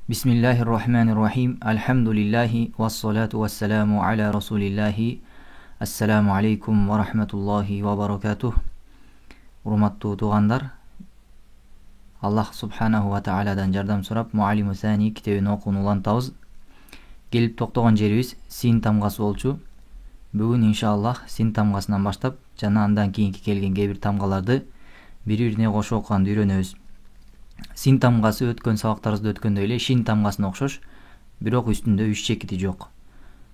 Bismillahirrahmanirrahim. Elhamdülillahi vessalatu vesselamu ala Rasulillahi. Assalamu alaikum wa rahmatullahi wa barakatuh. Урматтуу туугандар, Аллах субханаху ва тааладан жардам сурап, Муаллиму Сани китебин окууну улантабыз. Келип токтогон жерибиз син тамгасы болчу. Бүгүн иншаллах син тамгасынан баштап жана андан кийинки келген кээ бир тамгаларды бири-бирине кошо окуганды үйрөнөбүз. Син тамгасы өткөн сабактарыбызда өткөндөй эле шин тамгасына окшош, бирок үстүндө 3 чекити жок.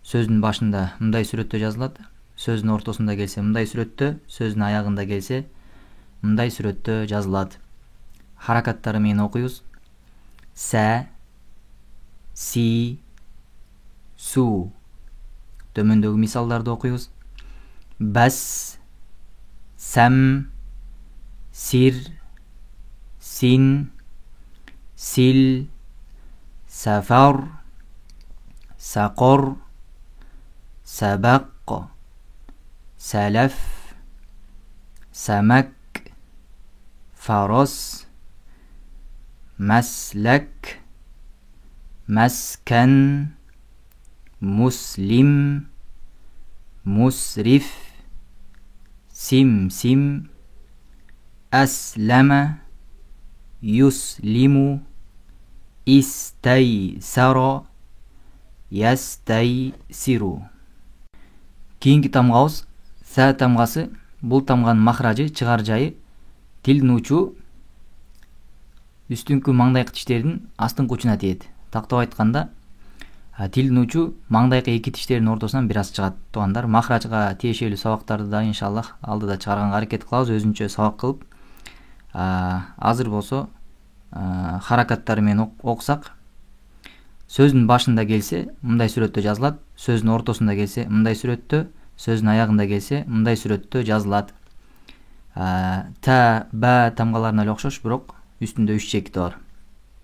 Сөздүн башында мындай сүрөттө жазылат, сөздүн ортосунда келсе мындай сүрөттө, сөздүн аягында келсе мындай сүрөттө жазылат. Харакаттары менен окуйбуз. Сә, си, су. Төмөндөгү мисалдарды окуйбуз. Бас, сәм, сир, син, сил, сафар, сақор, сабақ, сәләф, сәмәк, фарос, мәсләк, мәскән, муслим, мусриф, симсим, әсләмә, юслиму, истайсаро, ястайсиру. Кийинки тамгабыз сә тамгасы. Бул тамганын махражы, чыгар жайы тилдин учу үстүнкү маңдайкы тиштердин астыңкы учуна тиет. Тактап айтканда, тилдин учу маңдайкы эки тиштердин ортосунан бир аз чыгат. Туугандар, махражга тиешелүү сабактарды да иншаллах алдыда чыгарганга аракет кылабыз, өзүнчө сабак кылып. Азыр болсо харакаттары менен окусак, сөздүн башында келсе мындай сүрөттө жазылат, сөздүн ортосунда келсе мындай сүрөттө, сөздүн аягында келсе мындай сүрөттө жазылат. Та, ба тамгаларына эле окшош, бирок үстүндө 3 чекити бар.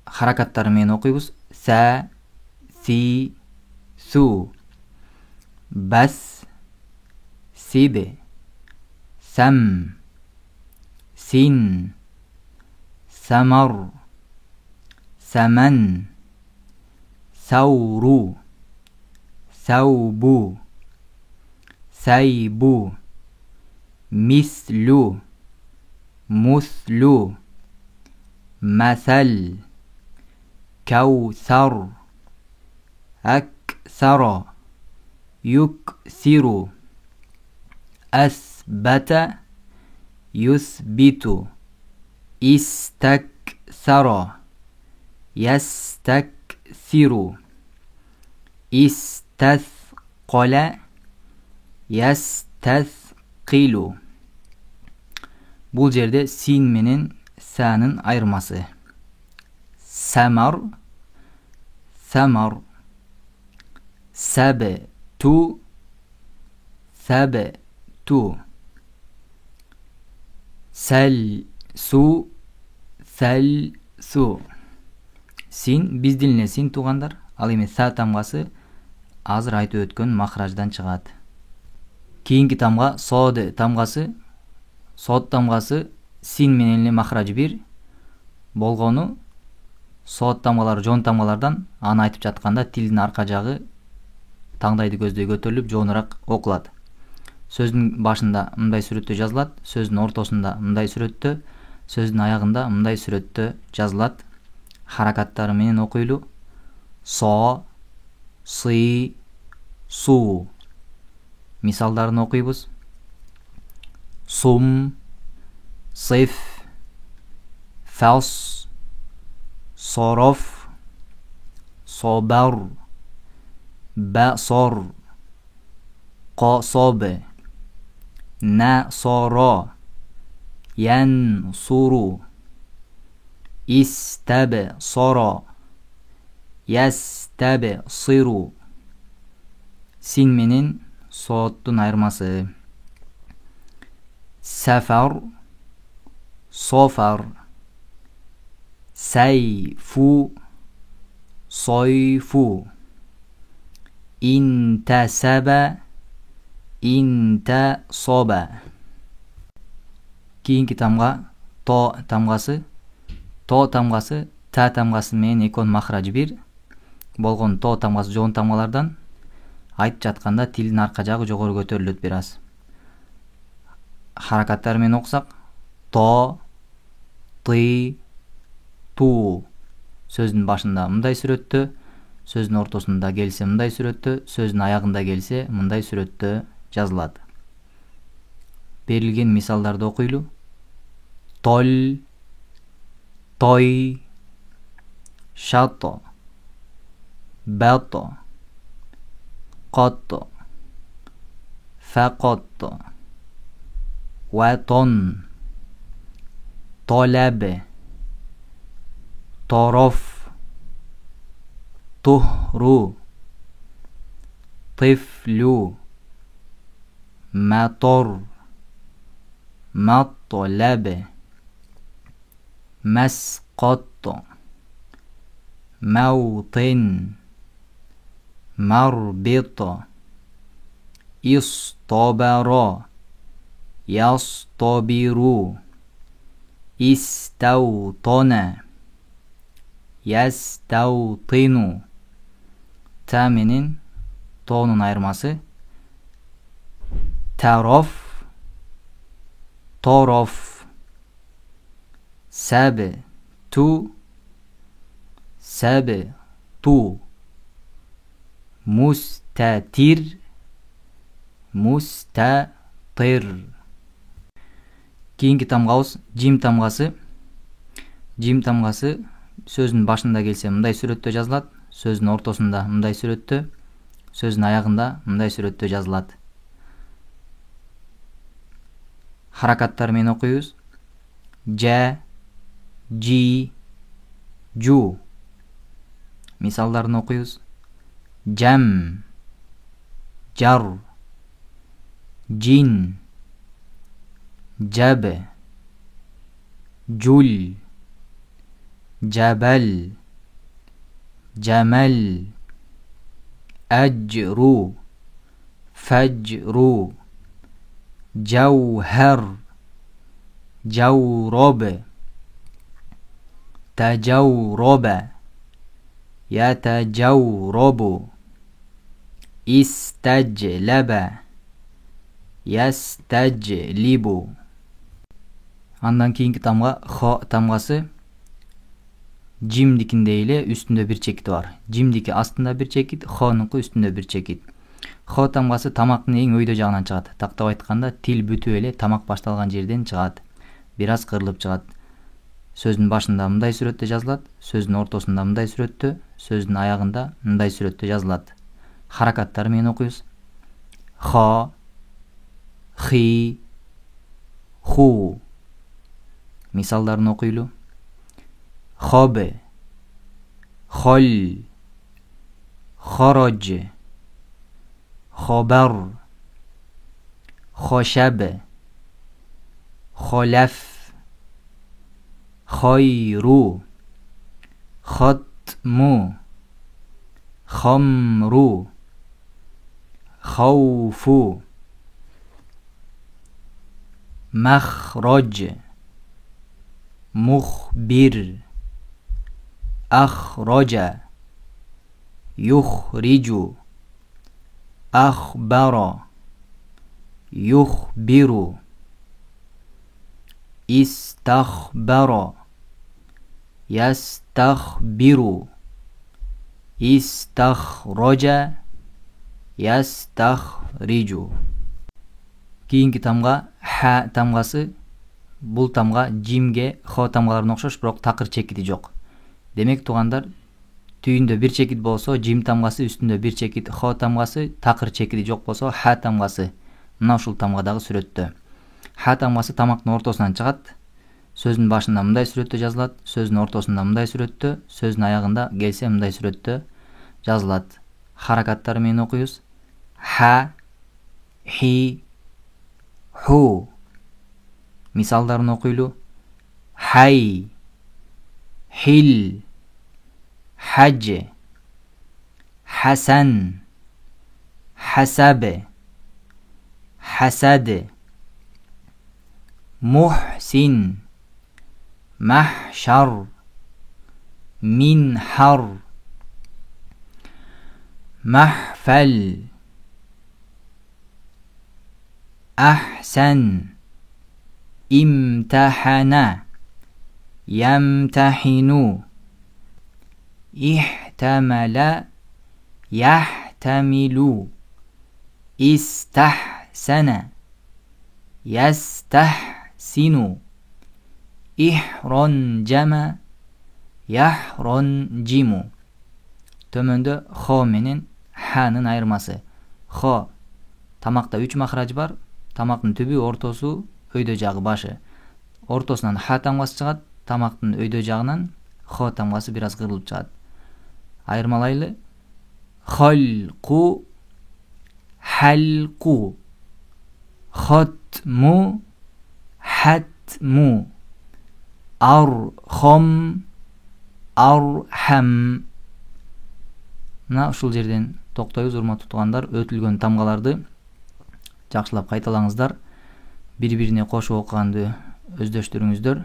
Харакаттары менен окуйбуз. Сә, си, су. Бас, сибе, сәм, син, самар, сәмән, сауру, саубу, сайбу, мислу, муслу, мәсәл, кәусар, әксара, юксиру, әсбәтә, юсбиту, истәксара, ястәксиру, истәсқәлә, ястәсқилу. Бул жерде син менен сәнин айырмасы. Сәмар, сәмар, сәбту, сәбту, сәлсу, сәлсу. Син биз дилине син туугандар, ал эми сә тамгасы азыр айтып өткөн махраждан чыгат. Кийинки тамга сод тамгасы. Сод тамгасы син менен эле махражы бир болгону сод тамгалары жон тамгалардан, аны айтып жатканда тилдин арка жагы таңдайды көздөй көтөрүлүп жоонураак окулат. Сөздүн башында мындай сүрөттө жазылат, сөздүн ортосунда мындай сүрөттө, сөздүн аягында мындай сүрөттө жазылат. Харакаттары менен окуйлу. Со, си, су. Мисалдарын окуйбуз. Сум, сиф, фас, сороф, собар, басор, қособе, насоро, янсуру, истабсоро, ястабсиру. Син менен соддун айырмасы. Сафар, софар, сайфу, сойфу, интасаба, интасоба. Кийинки тамга то тамгасы. То тамгасы та тамгасы менен экөөнүн махражы бир болгон то тамгасы жоон тамгалардан айтып жатканда тилдин арка жагы жогору көтөрүлөт бир аз. Харакаттары менен окусак: то, ты, ту. Сөздүн башында мындай сүрөттө, сөздүн ортосунда келсе мындай сүрөттө, сөздүн аягында келсе мындай сүрөттө жазылат. Берилген мисалдарды окуйлу. Тол, той, шато, бато, кото, факото, ватон, толебе, тороф, тухру, طفلو, мотор, مطلب, مسقط, موطن, مربط, اصطبر, يصطبر, استوطن, يستوطن. Та менен тоонун айырмасы: тароф, тороф, сабе, ту, сабе, ту, мустатир, мустатир. Кийинки тамгабыз жим тамгасы. Жим тамгасы сөздүн башында келсе мындай сүрөттө жазылат, сөздүн ортосунда мындай сүрөттө, сөздүн аягында мындай сүрөттө жазылат. Харакаттары менен окуйбуз. Жа, жи, жу. Мисалдарын окуйбуз. Жам, жар, жин, жабе, жул, жабал, جمل, أجر, فجر, جوهر, جورب, تجورب, يتجورب, استجلب, يستجلب. Андан кийинки тамга хо тамгасы. Жимдикинде эле үстүндө бир чекити бар. Жимдики астында бир чекит, хонуку үстүндө бир чекит. Хо тамгасы тамактын эң өйдө жагынан чыгат. Тактап айтканда тил бүтүп эле тамак башталган жерден чыгат. Бир аз кырылып чыгат. Сөздүн башында мындай сүрөттө жазылат, сөздүн ортосунда мындай сүрөттө, сөздүн аягында мындай сүрөттө жазылат. Харакаттары менен окуйбуз. Хо, хи, ху. Мисалдарын окуйлу. خب, خل, خرج, خبر, خشب, خلف, خير, ختم, خمر, خوف, مخرج, مخبر, أخرج, يخرج, أخبر, يخبر, استخبر, يستخبر, استخرج, يستخرج. Кийинки тамга ха тамгасы. Бул тамга жимге, хо тамгаларына окшош, бирок такыр чекити жок. Демек туугандар, түйүндө бир чекит болсо жим тамгасы, үстүндө бир чекит хо тамгасы, такыр чекити жок болсо ха тамгасы. Мына ушул тамгадагы сүрөттө. Ха тамгасы тамактын ортосунан чыгат. Сөздүн башында мындай сүрөттө жазылат, сөздүн ортосунда мындай сүрөттө, сөздүн аягында келсе мындай сүрөттө жазылат. Харакаттары менен окуйбуз. Ха, хи, ху. Мисалдарын окуйлу. Хай, хил, حج, حسن, حسب, حسد, محسن, محشر, minhar, mahfal, ahsan, imtahana, yamtahinu, ihtamala, yahtamilu, istahsana, yastahsinu, ihroncama, yahroncimu. Tömöndө ho menен ha'nın ayırması. Ho tamakta 3 mahraj var. Tamактын түбү, ортосу, өйдө жагы, башы. Ортосунан ха тамгасы чыгат, тамактын өйдө жагынан хо тамгасы бир аз кырылып чыгат. Айырмалайлы. Халку, halqu, khatmu, hatmu, arham, arham. Мына ушул жерден токтойбуз, урматтуу туугандар. Өтүлгөн тамгаларды жакшылап кайталаңыздар. Бири-бирине кошуп окуганды өздөштүрүңүздөр.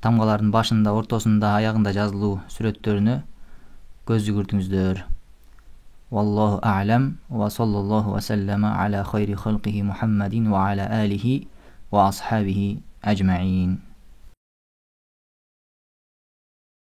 Тамгалардын башында, ортосунда, аягында жазылуу сүрөттөрүнө көз жүгүртүңүздөр. Wallahu a'lam wa sallallahu wa sallama ala khayri khalqihi Muhammadin wa ala alihi wa ashabihi ajma'in.